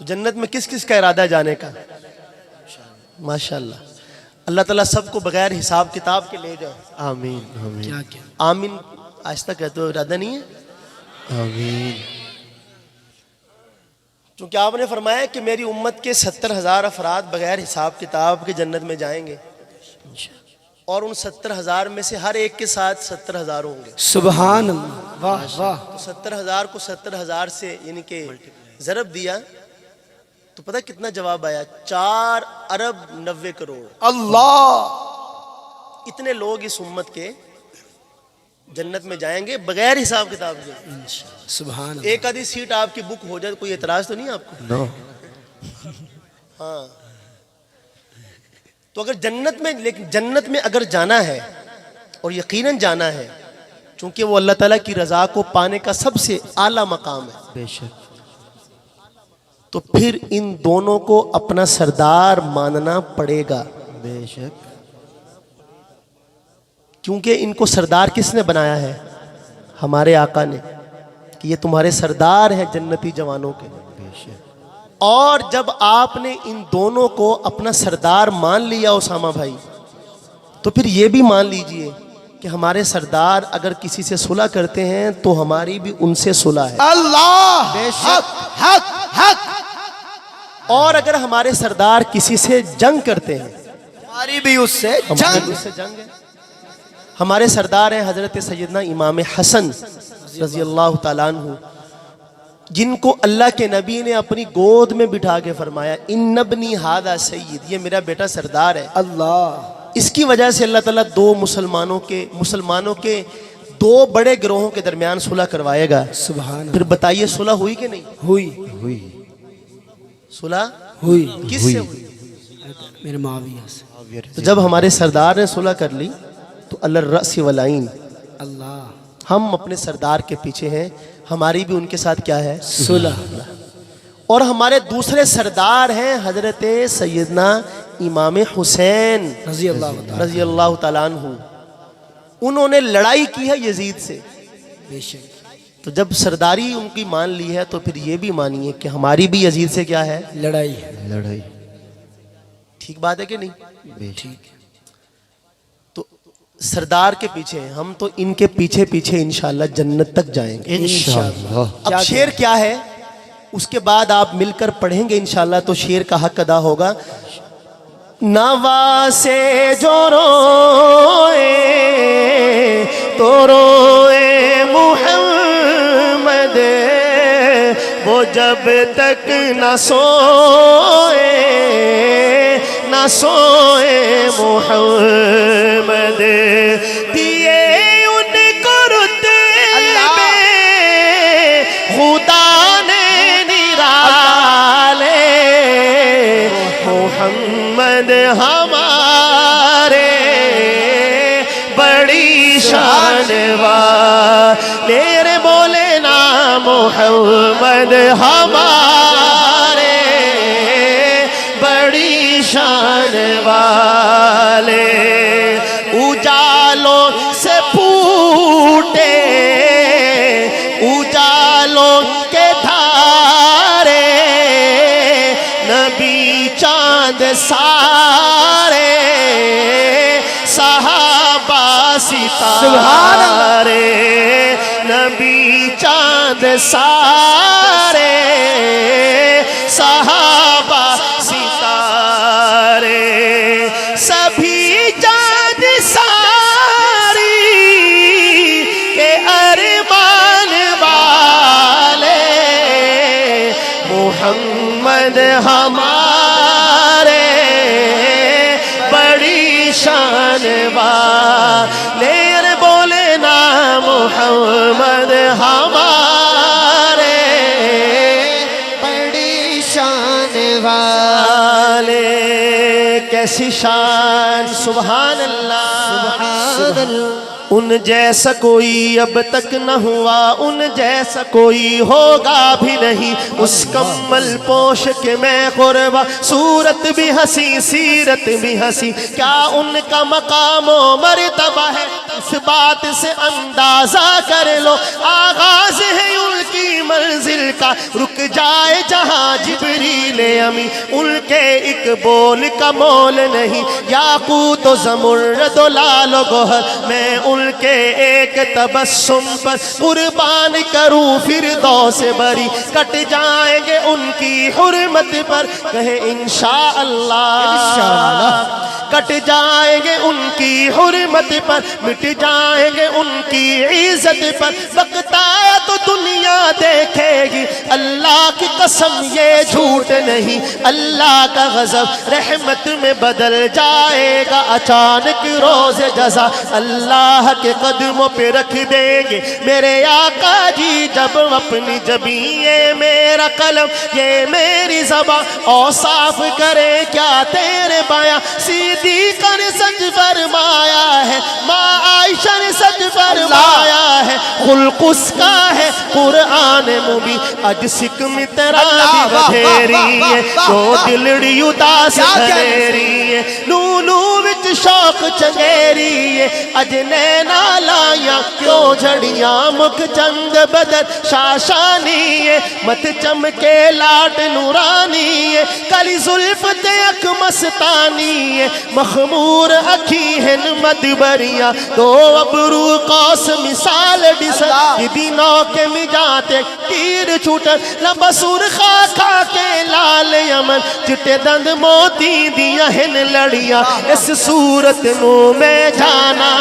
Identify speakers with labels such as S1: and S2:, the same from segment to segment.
S1: تو جنت میں کس کس کا ارادہ ہے جانے کا؟ ماشاءاللہ اللہ تعالیٰ سب کو بغیر حساب کتاب کے لے جائے. آمین آمین آمین. آہستہ کہتے ہو، ارادہ نہیں ہے؟ آمین. چونکہ آپ نے فرمایا کہ میری امت کے 70,000 افراد بغیر حساب کتاب کے جنت میں جائیں گے، اور ان 70,000 میں سے ہر ایک کے ساتھ 70,000 ہوں گے.
S2: سبحان اللہ، واہ واہ.
S1: تو 70,000 کو 70,000 سے یعنی کہ ضرب دیا تو پتہ کتنا جواب آیا؟ 4 ارب 90 کروڑ.
S2: اللہ.
S1: اتنے لوگ اس امت کے جنت میں جائیں گے بغیر حساب کتاب کے.
S2: سبحان اللہ.
S1: ایک آدھی سیٹ آپ کی بک ہو جائے کوئی اعتراض تو نہیں آپ کو؟ ہاں. تو اگر لیکن جنت میں اگر جانا ہے، اور یقیناً جانا ہے، چونکہ وہ اللہ تعالیٰ کی رضا کو پانے کا سب سے اعلیٰ مقام ہے،
S2: بے شک.
S1: تو پھر ان دونوں کو اپنا سردار ماننا پڑے گا.
S2: بے شک.
S1: کیونکہ ان کو سردار کس نے بنایا ہے؟ ہمارے آقا نے، کہ یہ تمہارے سردار ہیں جنتی جوانوں کے.
S2: بے شک.
S1: اور جب آپ نے ان دونوں کو اپنا سردار مان لیا اسامہ بھائی، تو پھر یہ بھی مان لیجئے کہ ہمارے سردار اگر کسی سے صلح کرتے ہیں تو ہماری بھی ان سے صلح ہے.
S2: اللہ. بے شک. حق حق.
S1: اور اگر ہمارے سردار کسی سے جنگ کرتے ہیں،
S2: ہماری بھی اس سے
S1: ہماری
S2: جنگ.
S1: بھی اس سے جنگ ہے. ہمارے سردار ہیں حضرت سیدنا امام حسن رضی اللہ تعالیٰ عنہ، جن کو اللہ کے نبی نے اپنی گود میں بٹھا کے فرمایا ان ابنی ھذا سید، یہ میرا بیٹا سردار ہے.
S2: اللہ.
S1: اس کی وجہ سے اللہ تعالیٰ مسلمانوں کے 2 بڑے گروہوں کے درمیان صلح کروائے گا.
S2: سبحان.
S1: پھر بتائیے صلح ہوئی کہ نہیں
S2: ہوئی.
S1: صلح
S2: ہوئی.
S1: کس سے ہوئی؟
S2: میرے معاویہ سے.
S1: تو جب ہمارے سردار نے صلح کر لی تو اللہ الرأس والعین،
S2: اللہ.
S1: ہم اپنے سردار کے پیچھے ہیں، ہماری بھی ان کے ساتھ کیا ہے؟
S2: صلح.
S1: اور ہمارے دوسرے سردار ہیں حضرت سیدنا امام حسین رضی اللہ تعالیٰ عنہ. انہوں نے لڑائی کی ہے یزید سے.
S2: بے شک.
S1: تو جب سرداری ان کی مان لی ہے تو پھر یہ بھی مانیے کہ ہماری بھی یزید سے کیا ہے؟
S2: لڑائی.
S1: ٹھیک بات ہے کہ نہیں؟
S2: بے ٹھیک.
S1: تو سردار کے پیچھے ہیں ہم، تو ان کے پیچھے پیچھے انشاءاللہ جنت تک جائیں گے
S2: انشاءاللہ.
S1: اب شعر کیا ہے اس کے بعد آپ مل کر پڑھیں گے انشاءاللہ تو شعر کا حق ادا ہوگا. نوا سے جو روئے تو روئے محمد، وہ جب تک نہ سوئے نہ سوئے محمد. دیے ان کو رتبے خدا نے نرالے، محمد ہمارے بڑی شان والے، بولے نا محمد ہمارے بڑی شان والے. اجالوں سے پھوٹے اجالوں کے دھارے، نبی چاند سارے صحابہ ستارے، نبی چاند سارے صحابہ ستارے، سبھی چاند ساری کے ارمان والے، محمد ہمارے بڑی شان والے، بولے نا محمد ہمارے بڑی شان والے. کیسی شان، سبحان اللہ. ان جیسا کوئی اب تک نہ ہوا، ان جیسا کوئی ہوگا بھی نہیں، اس کمل پوش کے میں قربا، صورت بھی ہنسی سیرت بھی ہنسی، کیا ان کا مقام و مرتبہ ہے، اس بات سے اندازہ کر لو، آغاز ہے ان کی منزل کا، رک جائے جہاں جبریل امی، ان کے ایک بول کا مول نہیں، یاقوت و زمرد و لال و گوہر، میں ان کے ایک تبسم پر قربان کروں فردوس بری، کٹ جائیں گے ان کی حرمت پر، کہیں انشاءاللہ کٹ جائیں گے ان کی حرمت پر، مٹ جائیں گے ان کی عزت پر، وقت آیا تو دنیا دیکھے گی، اللہ کی قسم یہ جھوٹ نہیں، اللہ کا غضب رحمت میں بدل جائے گا اچانک روز جزا، اللہ کے قدموں پہ رکھ دیں گے میرے آقا جی جب اپنی جبیں، یہ میرا قلم یہ میری زباں، اوصاف کرے کیا تیرے بیاں، صدیقہ نے سچ فرمایا ہے، ماں عائشہ نے سچ فرمایا ہے، خلق اس کا ہے قرآن مبین، اج سکم تیرا بھی بدھیری ہے، تو دلڑی اداس دھیری ہے، لولو وچ شوق چنگیری ہے، اج نینا لایا کیوں جھڑیاں مکھ چند بدر شاشانی ہے، مت چمکے لاٹ نورانی ہے، کلی زلف تے اک مستانی ہے، مخمور اکھی ہن مدبریاں، دو ابرو قوس مثال ڈسا، دینوں کے مجاتے تیر چھوٹر، لبسور خاکا کے لال یمن، چٹے دند موتی دیا ہن لڑیاں، اس صورت نو میں جانا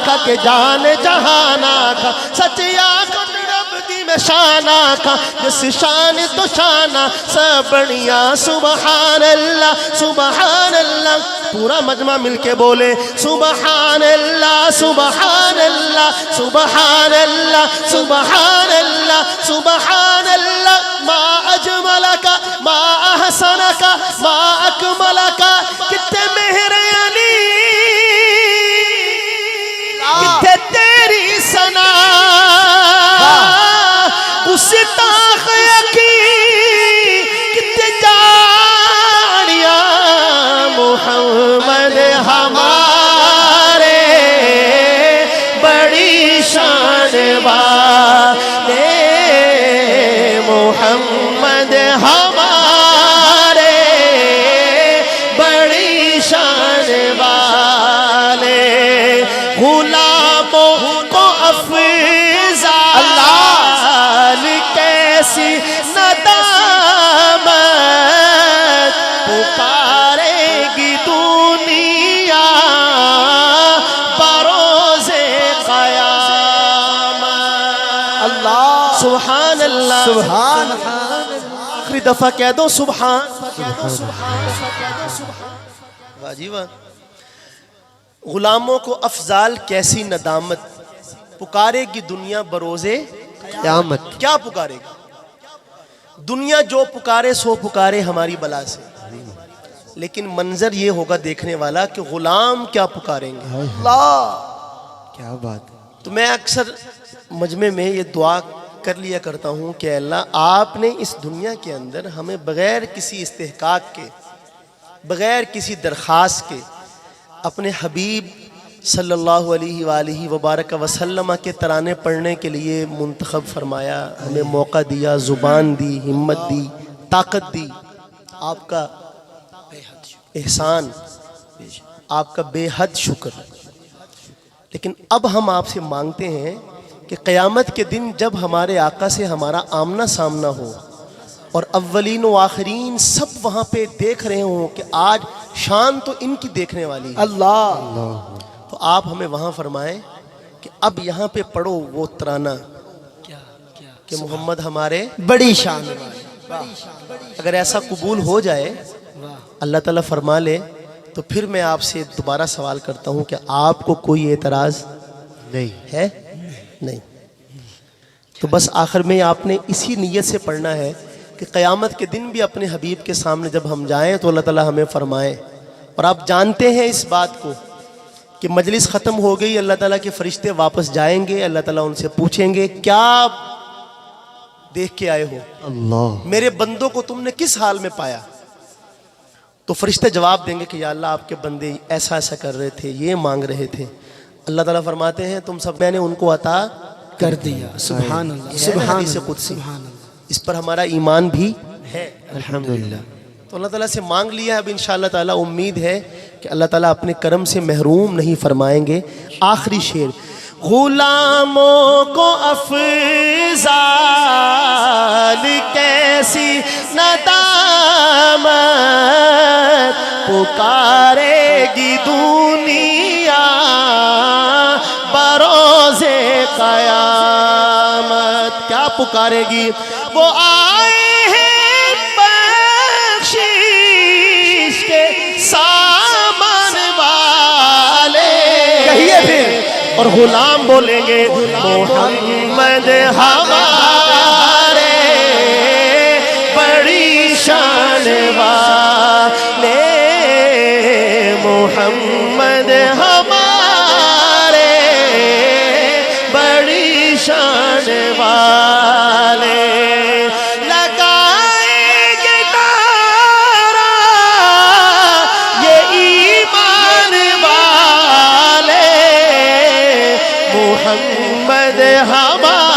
S1: تھا کہ جان جہانا تھا، سچیا کن رب دی میں شانہ تھا، جس شان تو شانہ سبڑیاں، سبحان اللہ سبحان اللہ، پورا مجمع مل کے بولے سبحان اللہ سبحان اللہ سبحان اللہ سبحان اللہ سبحان اللہ، ما اجملک ما احسنک ما اکملک، کتنے مہر علی کتنے تیری ثنا، اس تاخ یقی کتنے جانیاں، محمد ہمارے بڑی شان والے، محمد ہمارے بڑی شان والے، غلاموں کو افضال کیسی ندامت، پکارے گی دنیا بروز قیامت، اللہ سبحان اللہ
S2: سبحان
S1: آخری دفعہ کہہ دو سبحان، واہ جی واہ، غلاموں کو افضال کیسی ندامت، پکارے گی دنیا بروزے
S2: قیامت،
S1: کیا پکارے گی دنیا؟ جو پکارے سو پکارے ہماری بلا سے، لیکن منظر یہ ہوگا دیکھنے والا کہ غلام کیا پکاریں گے، اللہ
S2: کیا بات ہے۔
S1: تو میں اکثر مجمع میں یہ دعا کر لیا کرتا ہوں کہ اللہ آپ نے اس دنیا کے اندر ہمیں بغیر کسی استحقاق کے، بغیر کسی درخواست کے، اپنے حبیب صلی اللہ علیہ وآلہ وبارک وسلم کے ترانے پڑھنے کے لیے منتخب فرمایا، ہمیں موقع دیا، زبان دی، ہمت دی، طاقت دی، آپ کا احسان، آپ کا بے حد شکر۔ لیکن اب ہم آپ سے مانگتے ہیں کہ قیامت کے دن جب ہمارے آقا سے ہمارا آمنا سامنا ہو اور اولین و آخرین سب وہاں پہ دیکھ رہے ہوں کہ آج شان تو ان کی دیکھنے والی ہے،
S2: اللہ،
S1: تو آپ ہمیں وہاں فرمائیں کہ اب یہاں پہ پڑھو وہ ترانہ کہ محمد ہمارے
S2: بڑی شان والی،
S1: اگر ایسا قبول ہو جائے اللہ تعالیٰ فرما لے تو پھر میں آپ سے دوبارہ سوال کرتا ہوں کہ آپ کو کوئی اعتراض
S2: نہیں
S1: ہے؟ نہیں۔ تو بس آخر میں آپ نے اسی نیت سے پڑھنا ہے کہ قیامت کے دن بھی اپنے حبیب کے سامنے جب ہم جائیں تو اللہ تعالیٰ ہمیں فرمائے، اور آپ جانتے ہیں اس بات کو کہ مجلس ختم ہو گئی, اللہ تعالیٰ کے فرشتے واپس جائیں گے, اللہ تعالیٰ ان سے پوچھیں گے کیا دیکھ کے آئے ہو,
S2: اللہ
S1: میرے بندوں کو تم نے کس حال میں پایا؟ تو فرشتے جواب دیں گے کہ یا اللہ آپ کے بندے ایسا ایسا کر رہے تھے, یہ مانگ رہے تھے. اللہ تعالیٰ فرماتے ہیں تم سب میں نے ان کو عطا
S3: کر دیا. سبحان اللہ,
S1: سبحان
S3: سبحان
S1: قدسی,
S3: اللہ.
S1: اس پر ہمارا ایمان بھی ہے.
S2: الحمدللہ.
S1: تو اللہ تعالیٰ سے مانگ لیا. اب انشاءاللہ تعالیٰ امید ہے کہ اللہ تعالیٰ اپنے کرم سے محروم نہیں فرمائیں گے. آخری شعر. غلاموں کو افضال کیسی ندامت پکارے گی دنیا بروز قیامت. کیا پکارے گی؟ وہ آئے ہیں بخشش کے سامان والے. کہیے پھر. اور غلام بولیں گے محمد ہمارے بڑی شان والے, محمد ہمارے بڑی شان والے. لگائیں گے نعرہ یہ ایمان والے, محمد ہمارے